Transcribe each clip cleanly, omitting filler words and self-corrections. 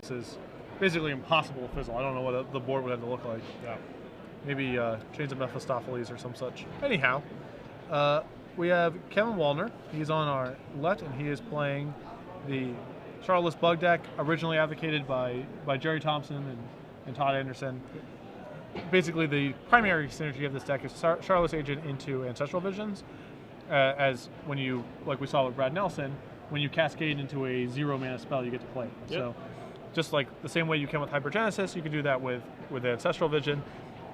This is basically impossible to fizzle. I don't know what the board would have to look like. Yeah. Maybe Chains of Mephistopheles or some such. Anyhow, we have Kevin Wallner. He's on our left, and he is playing the Charlotte's Bug deck, originally advocated by Jerry Thompson and Todd Anderson. Basically, the primary synergy of this deck is Charlotte's Agent into Ancestral Visions, as when you, like we saw with Brad Nelson, when you cascade into a 0-mana spell, you get to play. Yep. So, just like the same way you can with Hypergenesis, you can do that with Ancestral Vision,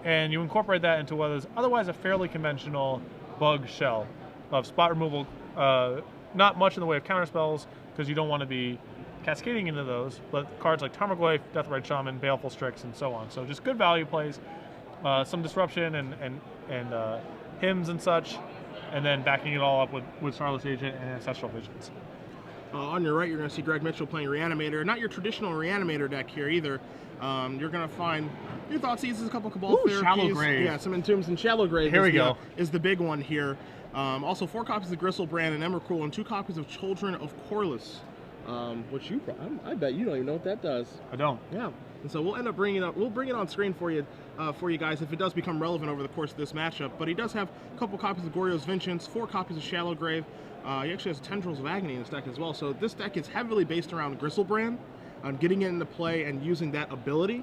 and you incorporate that into what is otherwise a fairly conventional bug shell of spot removal. Not much in the way of counterspells, because you don't want to be cascading into those, but cards like Tarmogoyf, Deathrite Shaman, Baleful Strix, and so on. So just good value plays, some disruption and hymns and such, and then backing it all up with Charlotte's Agent and Ancestral Visions. On your right, you're going to see Greg Mitchell playing Reanimator. Not your traditional Reanimator deck here either. You're going to find your Thoughtseize, a couple Cabal Therapies. Shallow Grave. Yeah, some Entombs and Shallow Grave. Here we go. Is the big one here. Also 4 copies of Gristlebrand and Emrakul, and 2 copies of Children of Corliss. Which I bet you don't even know what that does. I don't. Yeah, and so we'll end up bringing it up. We'll bring it on screen for you guys if it does become relevant over the course of this matchup. But he does have a couple copies of Goryo's Vengeance, 4 copies of Shallow Grave. He actually has Tendrils of Agony in his deck as well. So this deck is heavily based around Gristlebrand, getting it into play and using that ability.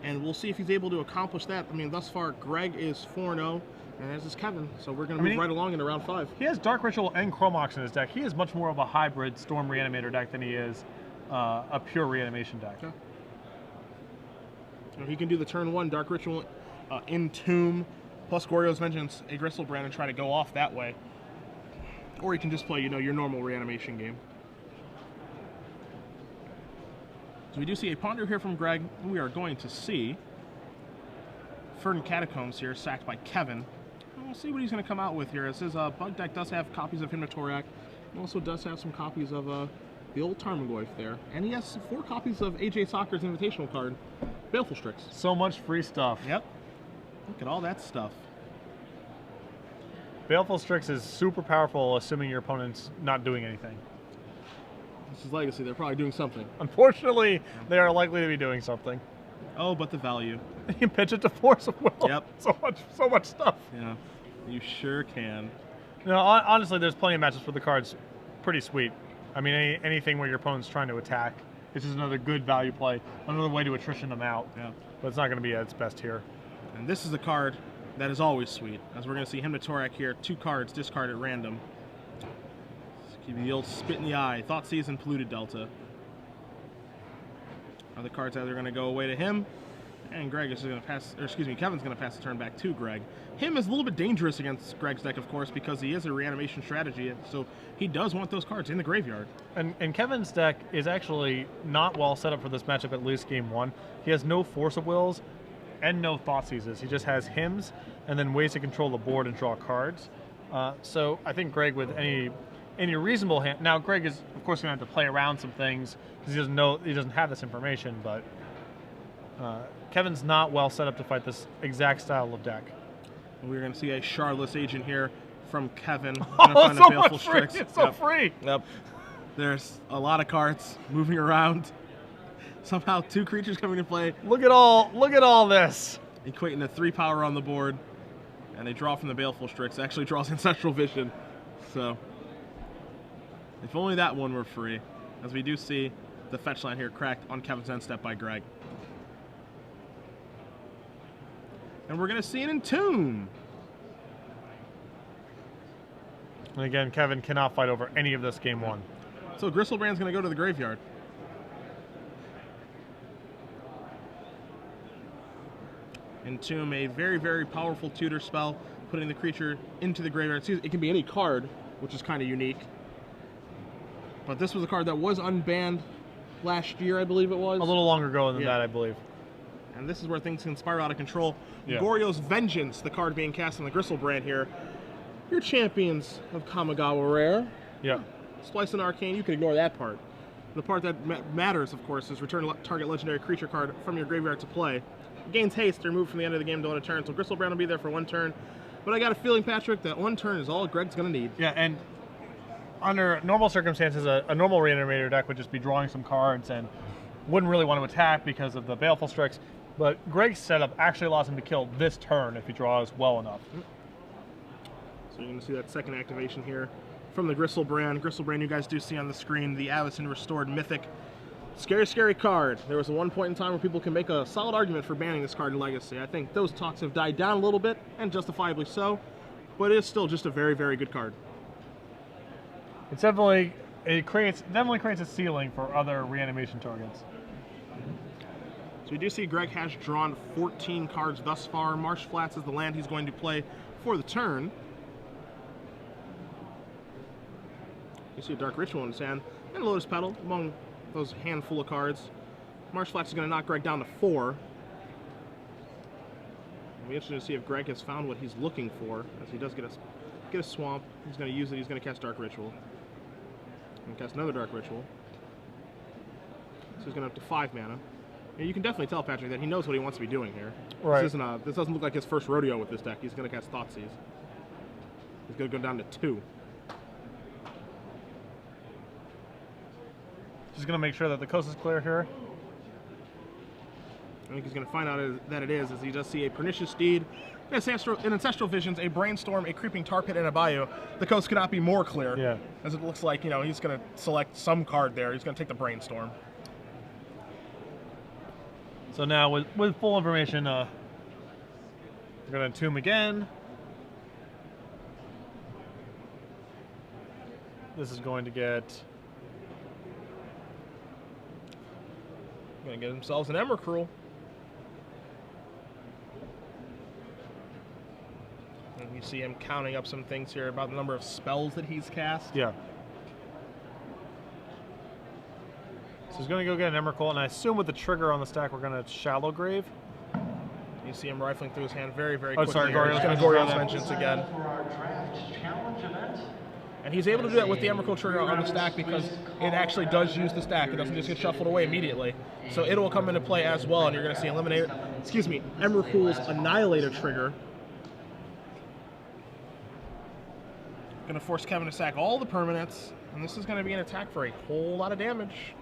And we'll see if he's able to accomplish that. I mean, thus far, Greg is 4-0. And as is Kevin, so we're going to move right along into round 5. He has Dark Ritual and Chromox in his deck. He is much more of a hybrid Storm Reanimator deck than he is a pure Reanimation deck. Yeah. He can do the turn 1 Dark Ritual, Entomb, plus Goryo's Vengeance, a Gristlebrand, and try to go off that way. Or he can just play, your normal Reanimation game. So we do see a Ponder here from Greg. We are going to see Verdant Catacombs here, sacked by Kevin. We'll see what he's going to come out with here. As his bug deck does have copies of Hymn to Torak. Also does have some copies of the old Tarmogoyf there. And he has 4 copies of AJ Soccer's invitational card, Baleful Strix. So much free stuff. Yep. Look at all that stuff. Baleful Strix is super powerful, assuming your opponent's not doing anything. This is Legacy. They're probably doing something. Unfortunately, they are likely to be doing something. Oh, but the value. You can pitch it to Force of Will. Yep. So much stuff. Yeah, you sure can. Honestly, there's plenty of matches where the card's pretty sweet. I mean, anything where your opponent's trying to attack, it's just another good value play, another way to attrition them out. Yeah. But it's not going to be at its best here. And this is a card that is always sweet, as we're going to see Hymn to Torak here, 2 cards discarded at random. Let's give you the old spit in the eye. Thoughtseize and Polluted Delta. Other cards either going to go away to him, and Greg is going to pass, or excuse me, Kevin's going to pass the turn back to Greg. Him is a little bit dangerous against Greg's deck, of course, because he is a Reanimation strategy, so he does want those cards in the graveyard. And Kevin's deck is actually not well set up for this matchup, at least game 1. He has no Force of Wills and no Thoughtseizes. He just has Hymns and then ways to control the board and draw cards. So I think Greg, with any reasonable hand, now Greg is of course going to have to play around some things because he doesn't have this information, but Kevin's not well set up to fight this exact style of deck. We're going to see a Charlotte's Agent here from Kevin. Oh, it's so much free. It's so free. Yep. There's a lot of cards moving around. Somehow 2 creatures coming to play. Look at all this. Equating to 3 power on the board. And they draw from the Baleful Strix. It actually draws Ancestral Vision. So, if only that one were free. As we do see the fetch line here cracked on Kevin's end step by Greg. And we're going to see an Entomb. And again, Kevin cannot fight over any of this game 1. So Gristlebrand's going to go to the graveyard. Entomb, a very, very powerful tutor spell, putting the creature into the graveyard. It can be any card, which is kind of unique. But this was a card that was unbanned last year, I believe it was. A little longer ago than that, I believe. And this is where things can spiral out of control. Yeah. Goryo's Vengeance, the card being cast on the Gristlebrand here. Your champions of Kamigawa Rare. Yeah. Splice and Arcane, you can ignore that part. The part that matters, of course, is return target legendary creature card from your graveyard to play. It gains haste, removed from the end of the game to 1 turn, so Gristlebrand will be there for 1 turn. But I got a feeling, Patrick, that 1 turn is all Greg's going to need. Yeah, and under normal circumstances, a normal Reanimator deck would just be drawing some cards and wouldn't really want to attack because of the Baleful Strix. But Greg's setup actually allows him to kill this turn if he draws well enough. So you're going to see that second activation here from the Gristlebrand. Gristlebrand, you guys do see on the screen, the Avacyn Restored Mythic. Scary, scary card. There was a one point in time where people can make a solid argument for banning this card in Legacy. I think those talks have died down a little bit, and justifiably so, but it is still just a very, very good card. It's definitely creates a ceiling for other reanimation targets. So we do see Greg has drawn 14 cards thus far. Marsh Flats is the land he's going to play for the turn. You see a Dark Ritual in his hand, and a Lotus Petal among those handful of cards. Marsh Flats is going to knock Greg down to 4. It'll be interesting to see if Greg has found what he's looking for, as he does get a Swamp. He's going to use it. He's going to cast Dark Ritual. And cast another Dark Ritual. So he's going to up to 5 mana. And you can definitely tell, Patrick, that he knows what he wants to be doing here. Right. This doesn't look like his first rodeo with this deck. He's going to cast Thoughtseize. He's going to go down to 2. Just going to make sure that the coast is clear here. I think he's going to find out that it is, as he does see a Pernicious Steed, an Ancestral Visions, a Brainstorm, a Creeping Tar Pit, and a Bayou. The coast cannot be more clear. Yeah. As it looks like, he's going to select some card there. He's going to take the Brainstorm. So now with full information, we're going to Entomb again. This is going to get... Going to get themselves an Emrakul. And you see him counting up some things here about the number of spells that he's cast. Yeah. So he's going to go get an Emrakul, and I assume with the trigger on the stack, we're going to Shallow Grave. You see him rifling through his hand very, very Oh, quickly. sorry, He's going to Goryo's Vengeance again. And he's able to do that with the Emrakul trigger on the stack because it actually does use the stack. It doesn't just get shuffled away immediately. So it will come into play as well, and you're going to see Emrakul's Annihilator trigger. Going to force Kevin to sack all the permanents, and this is going to be an attack for a whole lot of damage.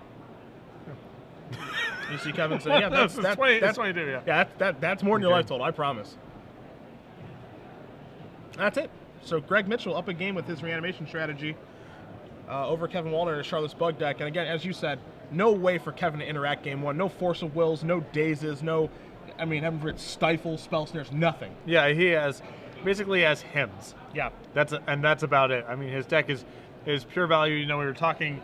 You see Kevin say, yeah, that's what you do, yeah. Yeah, that's more than your life total, I promise. That's it. So Greg Mitchell up a game with his reanimation strategy over Kevin Wallner in a Charlotte's Bug deck. And again, as you said, no way for Kevin to interact game one. No Force of Wills, no Dazes, heaven forbid, Stifle, Spell Snares, nothing. Yeah, he basically has hymns. Yeah. That's about it. I mean, his deck is pure value. We were talking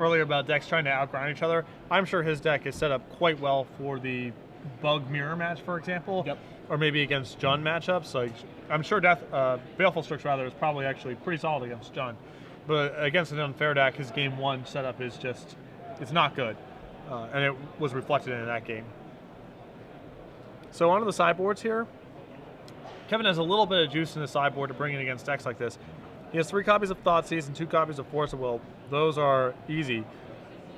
earlier about decks trying to outgrind each other. I'm sure his deck is set up quite well for the Bug Mirror match, for example. Yep. Or maybe against Jund matchups. Like, I'm sure Baleful Strix rather is probably actually pretty solid against Jund. But against an unfair deck, his game one setup is it's not good. And it was reflected in that game. So onto the sideboards here. Kevin has a little bit of juice in the sideboard to bring in against decks like this. He has 3 copies of Thoughtseize and 2 copies of Force of Will. Those are easy.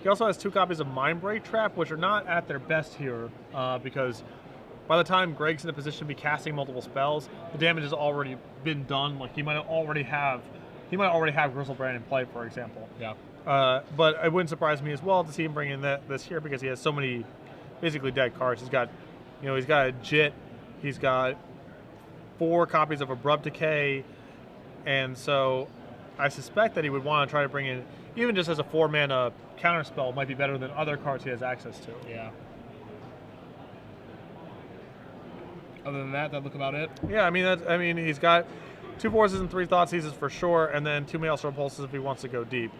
He also has 2 copies of Mindbreak Trap, which are not at their best here because by the time Greg's in a position to be casting multiple spells, the damage has already been done. Like he might already have Gristlebrand in play, for example. Yeah. But it wouldn't surprise me as well to see him bring in this here because he has so many basically dead cards. He's got, he's got a Jit, he's got 4 copies of Abrupt Decay, and so I suspect that he would want to try to bring in, even just as a 4-mana counterspell, might be better than other cards he has access to. Yeah. Other than that, that'd look about it. Yeah, I mean, he's got 2 Forces and 3 Thoughtseizes for sure, and then 2 Maelstrom Pulses if he wants to go deep.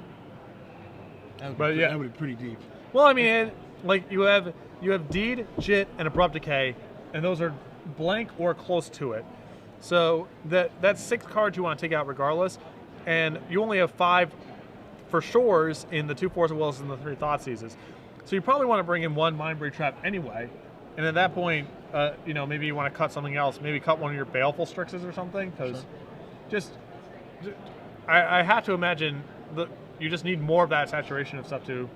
That would be pretty deep. Well, I mean, you have Deed, Jit, and Abrupt Decay, and those are blank or close to it. So that's 6 cards you want to take out regardless, and you only have 5 for sures in the 2 Force of Wills and the 3 Thoughtseizes. So you probably want to bring in 1 Mindbreak Trap anyway, and at that point, maybe you want to cut something else. Maybe cut one of your Baleful Strixes or something, because I have to imagine that you just need more of that saturation of stuff to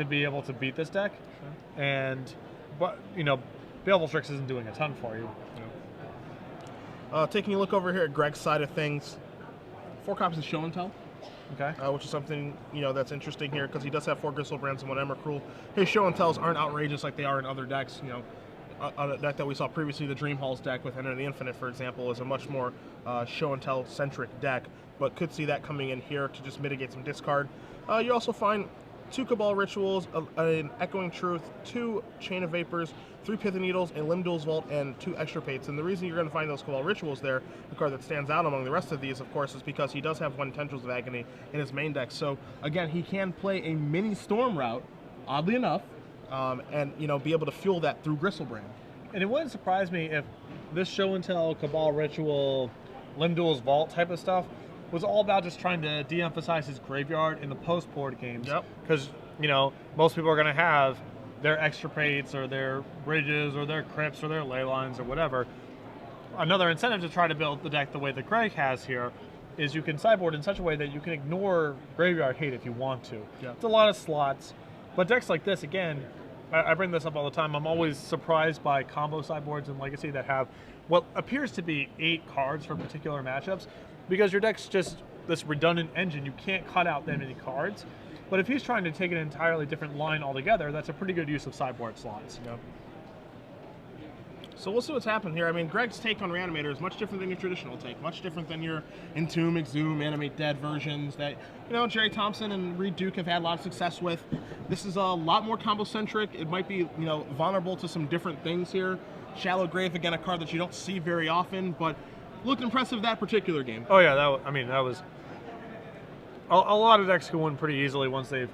be able to beat this deck. Sure. But Baleful Strix isn't doing a ton for you. Taking a look over here at Greg's side of things, 4 copies of Show and Tell. Okay. Which is something, you know, that's interesting here because he does have 4 Gristlebrands and 1 Emrakul. His show and tells aren't outrageous like they are in other decks. You know, a deck that we saw previously, the Dream Halls deck with Enter the Infinite, for example, is a much more show and tell centric deck, but could see that coming in here to just mitigate some discard. You also find 2 Cabal Rituals, an Echoing Truth, 2 Chain of Vapors, 3 Pithing Needles, a Limdol's Vault, and 2 Extirpates. And the reason you're going to find those Cabal Rituals there, the card that stands out among the rest of these, of course, is because he does have 1 Tendrils of Agony in his main deck. So, again, he can play a mini Storm route, oddly enough, and, you know, be able to fuel that through Gristlebrand. And it wouldn't surprise me if this show and tell, Cabal Ritual, Limdol's Vault type of stuff was all about just trying to de-emphasize his graveyard in the post-board games. Yep. Because, you know, most people are going to have their Extirpates or their Bridges or their Crypts or their Leylines or whatever. Another incentive to try to build the deck the way that Greg has here is you can sideboard in such a way that you can ignore graveyard hate if you want to. Yep. It's a lot of slots. But decks like this, again, I bring this up all the time. I'm always surprised by combo sideboards in Legacy that have what appears to be 8 cards for particular matchups, because your deck's just this redundant engine. You can't cut out that many cards. But if he's trying to take an entirely different line altogether, that's a pretty good use of sideboard slots. Yep. So we'll see what's happening here. I mean, Greg's take on Reanimator is much different than your traditional take, much different than your Entomb, Exhume, Animate Dead versions that, you know, Jerry Thompson and Reed Duke have had a lot of success with. This is a lot more combo-centric. It might be, you know, vulnerable to some different things here. Shallow Grave, again, a card that you don't see very often, but looked impressive that particular game. Oh yeah, that was a lot of decks can win pretty easily once they've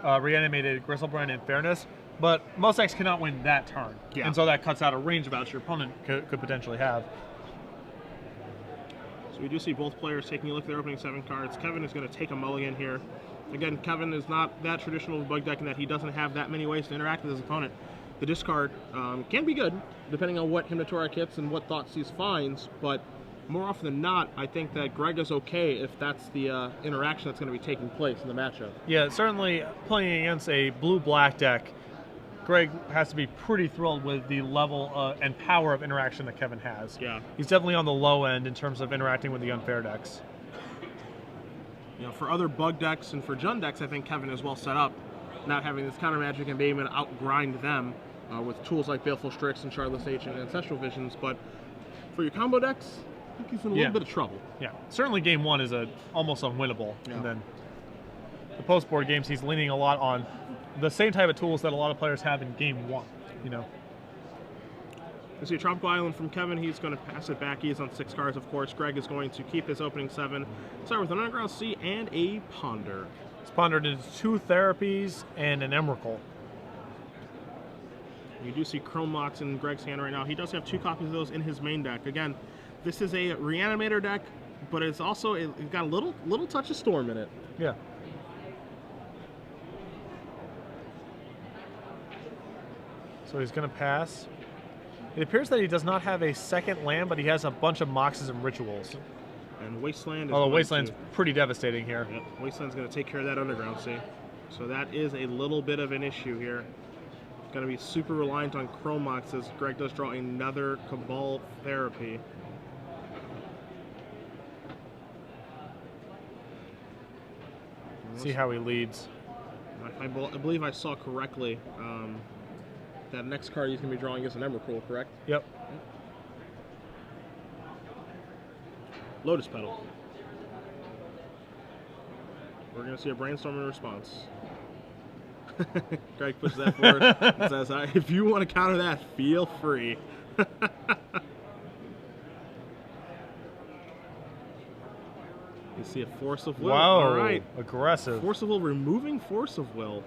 reanimated Gristlebrand in fairness, but most decks cannot win that turn. Yeah. And so that cuts out a range of outs your opponent could potentially have. So we do see both players taking a look at their opening 7 cards. Kevin is going to take a mulligan here. Again, Kevin is not that traditional of a bug deck in that he doesn't have that many ways to interact with his opponent. The discard can be good, depending on what Hymnotoric hits and what Thoughtseize finds, but more often than not, I think that Greg is okay if that's the interaction that's going to be taking place in the matchup. Yeah, certainly playing against a blue-black deck, Greg has to be pretty thrilled with the level and power of interaction that Kevin has. Yeah. He's definitely on the low end in terms of interacting with the unfair decks. You know, for other bug decks and for Jund decks, I think Kevin is well set up, not having this counter magic and being able to outgrind them with tools like Baleful Strix and Shardless Age and Ancestral Visions. But for your combo decks, I think he's in a little bit of trouble. Yeah, certainly game 1 is almost unwinnable. Yeah. And then the post-board games, he's leaning a lot on the same type of tools that a lot of players have in game 1, you know. You see a Tropical Island from Kevin. He's going to pass it back. He is on 6 cards, of course. Greg is going to keep his opening 7. Start with an Underground Sea and a Ponder. It's pondered into 2 therapies and an Emrakul. You do see Chrome Mox in Greg's hand right now. He does have 2 copies of those in his main deck. Again, this is a Reanimator deck, but it's also it's got a little touch of Storm in it. Yeah. So he's going to pass. It appears that he does not have a second land, but he has a bunch of Moxes and Rituals. And Wasteland is Although Wasteland's pretty devastating here. Yep, Wasteland's going to take care of that Underground Sea. So that is a little bit of an issue here. Going to be super reliant on Chrome Mox as Greg does draw another Cabal Therapy. See how he leads. I believe I saw correctly that next card he's going to be drawing is an Emrakul, correct? Yep. Lotus Petal. We're going to see a Brainstorm in response. Greg pushes that forward and says, if you want to counter that, feel free. You see a Force of Will. Wow, all right. Aggressive. Force of Will removing Force of Will.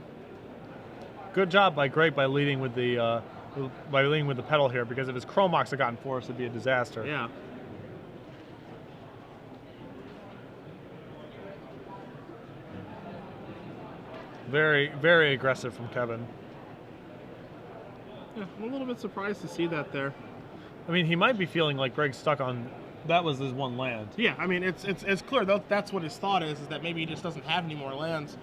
Good job by Greg by leading with the pedal here, because if his Chrome Mox had gotten forced, it'd be a disaster. Yeah. Very, very aggressive from Kevin. Yeah, I'm a little bit surprised to see that there. I mean, he might be feeling like Greg's stuck on, that was his one land. Yeah, I mean, it's clear that's what his thought is that maybe he just doesn't have any more lands.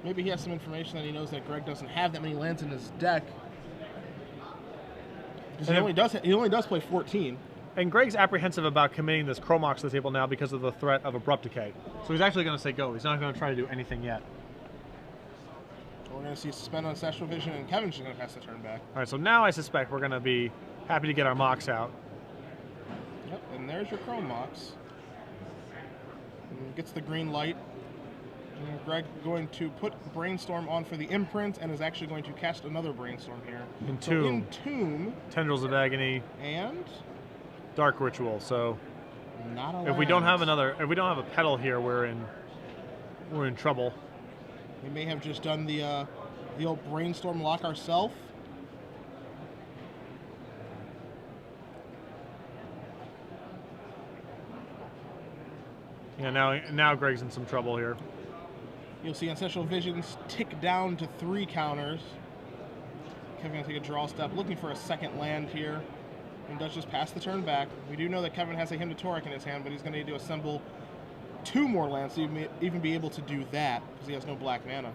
Maybe he has some information that he knows that Greg doesn't have that many lands in his deck. He only does play 14. And Greg's apprehensive about committing this Chromox to the table now because of the threat of Abrupt Decay. So he's actually going to say go. He's not going to try to do anything yet. We're going to see Suspend on Ancestral Vision, and Kevin's just going to pass the turn back. All right, so now I suspect we're going to be happy to get our Mox out. Yep, and there's your Chrome Mox. And gets the green light. And Greg going to put Brainstorm on for the imprint, and is actually going to cast another Brainstorm here. Entomb. So Entomb. Tendrils of Agony. And Dark Ritual. So not a if we don't have a pedal here, we're in trouble. We may have just done the old Brainstorm lock ourselves. Yeah, now Greg's in some trouble here. You'll see Ancestral Visions tick down to 3 counters. Kevin going to take a draw step, looking for a second land here, and does just pass the turn back. We do know that Kevin has a Hymn to Torek in his hand, but he's going to need to assemble 2 more lands to even be able to do that, because he has no black mana.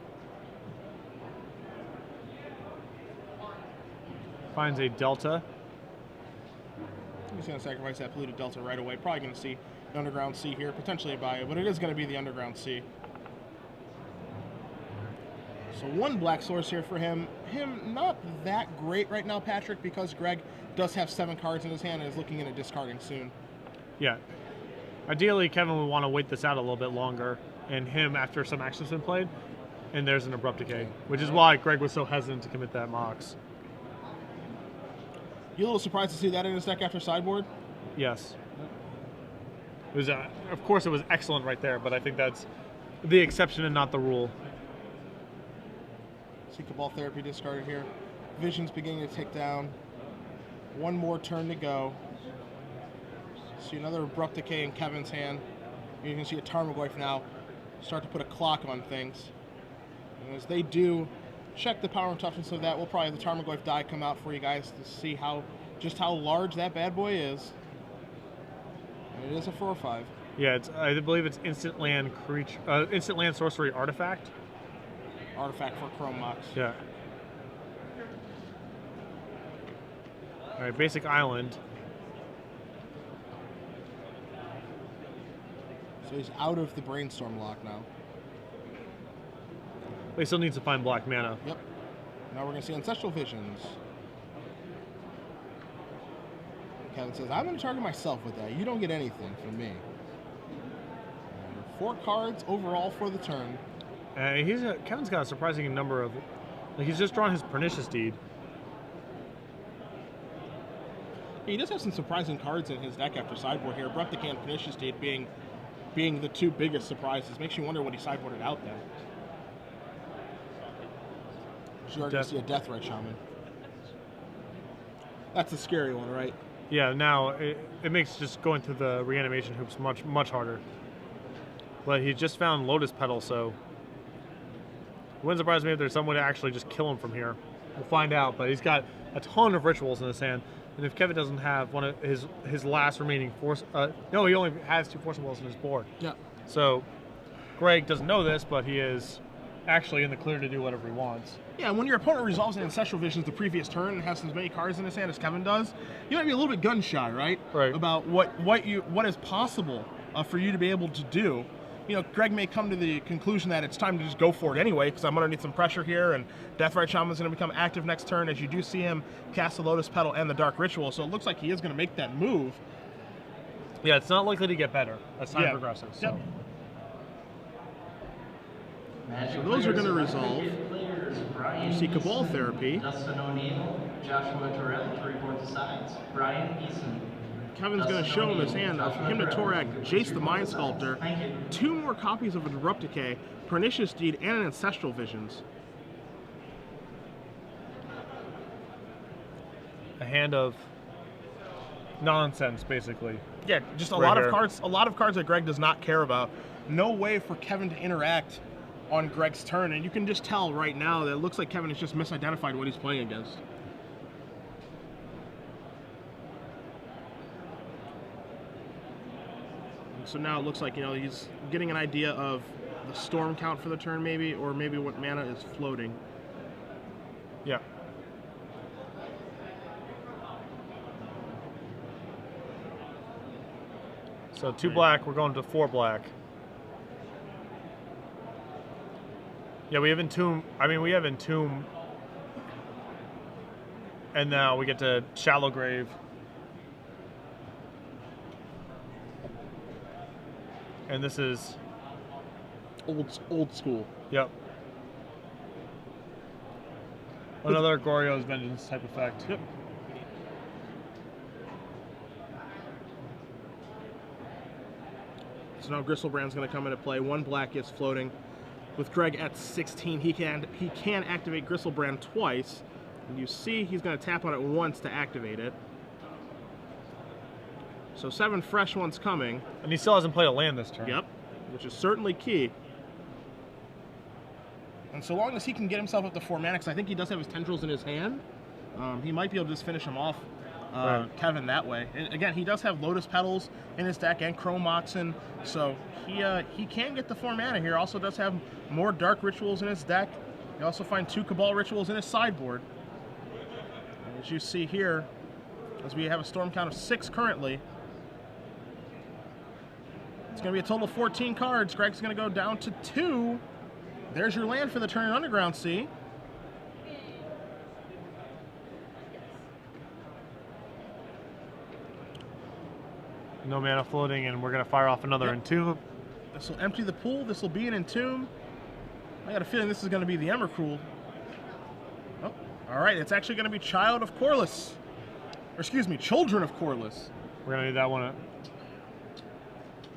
Finds a Delta. He's going to sacrifice that polluted Delta right away. Probably going to see the Underground Sea here, potentially a bio, but it is going to be the Underground Sea. So 1 black source here for him. Not that great right now, Patrick, because Greg does have 7 cards in his hand and is looking into discarding soon. Yeah. Ideally, Kevin would want to wait this out a little bit longer, and him after some action's been played, and there's an Abrupt Decay, which is why Greg was so hesitant to commit that Mox. You a little surprised to see that in his deck after sideboard? Yes. It was, of course, it was excellent right there, but I think that's the exception and not the rule. See Cabal Therapy discarded here. Vision's beginning to tick down. 1 more turn to go. See another Abrupt Decay in Kevin's hand. You can see a Tarmogoyf now start to put a clock on things. And as they do, check the power and toughness of that. We'll probably have the Tarmogoyf die come out for you guys to see just how large that bad boy is. And it is a 4/5. Yeah, I believe it's instant land creature, instant land sorcery artifact. Artifact for Chrome Mox. Yeah. All right, basic island. So he's out of the Brainstorm lock now. But he still needs to find black mana. Yep. Now we're going to see Ancestral Visions. Kevin says, I'm going to target myself with that. You don't get anything from me. 4 cards overall for the turn. Kevin's got a surprising number of... he's just drawn his Pernicious Deed. He does have some surprising cards in his deck after sideboard here. Abrupt Decay and Pernicious Deed being the 2 biggest surprises. Makes you wonder what he sideboarded out then. You're going to see a Deathrite Shaman. That's a scary one, right? Yeah, now it makes just going through the reanimation hoops much, much harder. But he just found Lotus Petal, so it wouldn't surprise me if there's some way to actually just kill him from here. We'll find out, but he's got a ton of rituals in his hand, and if Kevin doesn't have one of his last remaining force, no, he only has 2 Force Wills in his board. Yeah. So Greg doesn't know this, but he is actually in the clear to do whatever he wants. Yeah, when your opponent resolves an Ancestral Visions the previous turn and has as many cards in his hand as Kevin does, you might be a little bit gun shy, right? Right. About what is possible for you to be able to do. You know, Greg may come to the conclusion that it's time to just go for it anyway, because I'm underneath some pressure here, and Deathrite Shaman's going to become active next turn, as you do see him cast the Lotus Petal and the Dark Ritual, so it looks like he is going to make that move. Yeah, it's not likely to get better as time progresses. So. Yep. So those are going to resolve. You see Cabal Therapy. Dustin O'Neill, Joshua Terrell to report the sides. Brian Eason. Kevin's going to show him his hand of Hymn to Torek, Jace the Mind Sculptor, 2 more copies of Abrupt Decay, Pernicious Deed, and an Ancestral Visions. A hand of nonsense, basically. Yeah, just a Right lot here. of cards. A lot of cards that Greg does not care about. No way for Kevin to interact on Greg's turn, and you can just tell right now that it looks like Kevin has just misidentified what he's playing against. So now it looks like, you know, he's getting an idea of the storm count for the turn, maybe, or maybe what mana is floating. Yeah. So 2 black, we're going to 4 black. Yeah, we have Entomb. I mean, we have Entomb. And now we get to Shallow Grave. And this is old school. Yep. Another Goryo's Vengeance type effect. Yep. So now Gristlebrand's going to come into play. 1 black is floating. With Greg at 16, he can activate Gristlebrand twice. And you see he's going to tap on it once to activate it. So 7 fresh ones coming. And he still hasn't played a land this turn. Yep, which is certainly key. And so long as he can get himself up to 4 mana, because I think he does have his tendrils in his hand, he might be able to just finish him off, right. Kevin, that way. And again, he does have Lotus Petals in his deck and Chrome Moxen, so he can get the 4 mana here. Also does have more Dark Rituals in his deck. You also find 2 Cabal Rituals in his sideboard. And as you see here, as we have a storm count of 6 currently, it's going to be a total of 14 cards. Greg's going to go down to 2. There's your land for the turn in Underground Sea. No mana floating, and we're going to fire off another Entomb. This will empty the pool. This will be an Entomb. I got a feeling this is going to be the Emrakul. Oh, all right. It's actually going to be Child of Corliss. Or excuse me, Children of Corliss. We're going to need that one.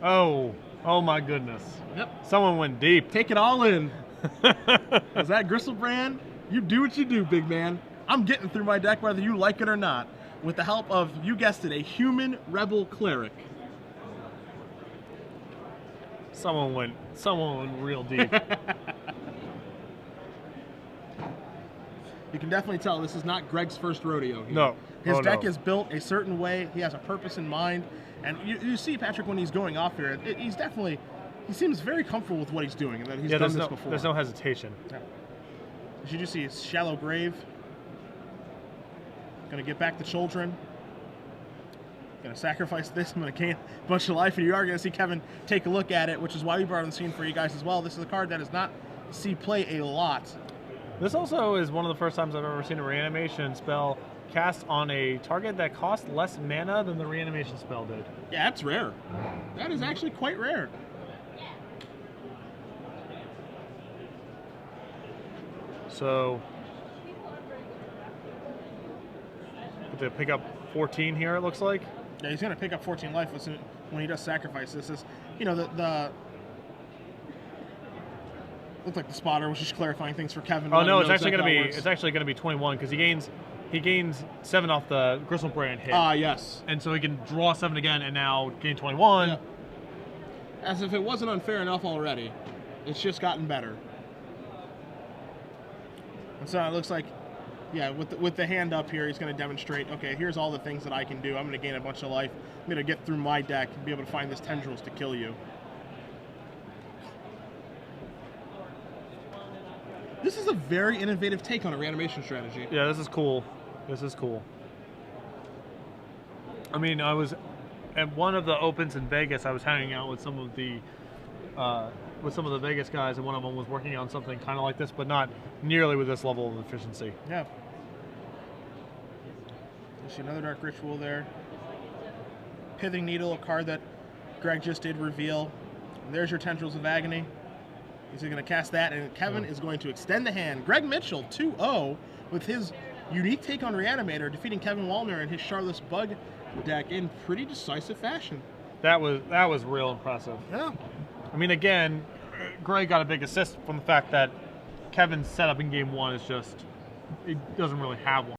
Oh my goodness. Yep. Someone went deep. Take it all in. Is that Gristlebrand? You do what you do, big man. I'm getting through my deck whether you like it or not, with the help of, you guessed it, a human rebel cleric. Someone went real deep. You can definitely tell this is not Greg's first rodeo here. No. His deck is built a certain way. He has a purpose in mind. And you see, Patrick, when he's going off here, he seems very comfortable with what he's doing and that he's done this before. There's no hesitation. Yeah. As you do see, it's Shallow Grave. Going to get back the Children. Going to sacrifice this. I'm going to gain a bunch of life, and you are going to see Kevin take a look at it, which is why we brought on the scene for you guys as well. This is a card that does not see play a lot. This also is one of the first times I've ever seen a reanimation spell cast on a target that costs less mana than the reanimation spell did. Yeah, that's rare. That is actually quite rare. So, to pick up 14 here, it looks like. Yeah, he's going to pick up 14 life when he does sacrifice. This is, the looks like the spotter was just clarifying things for Kevin. Oh no, it's actually going to be 21 because he gains 7 off the Gristlebrand hit. Ah, yes. And so he can draw 7 again and now gain 21. Yeah. As if it wasn't unfair enough already. It's just gotten better. And so it looks like, yeah, with the hand up here, he's going to demonstrate, okay, here's all the things that I can do. I'm going to gain a bunch of life. I'm going to get through my deck and be able to find this tendrils to kill you. This is a very innovative take on a reanimation strategy. Yeah, this is cool. This is cool. I mean, I was at one of the opens in Vegas. I was hanging out with some of the Vegas guys, and one of them was working on something kind of like this, but not nearly with this level of efficiency. Yeah. You see another Dark Ritual there. Pithing Needle, a card that Greg just did reveal. And there's your Tendrils of Agony. He's going to cast that, and Kevin is going to extend the hand. Greg Mitchell, 2-0, with his unique take on Reanimator, defeating Kevin Wallner and his Charlotte's Bug deck in pretty decisive fashion. That was real impressive. Yeah. I mean, again, Greg got a big assist from the fact that Kevin's setup in game 1 is just, he doesn't really have one.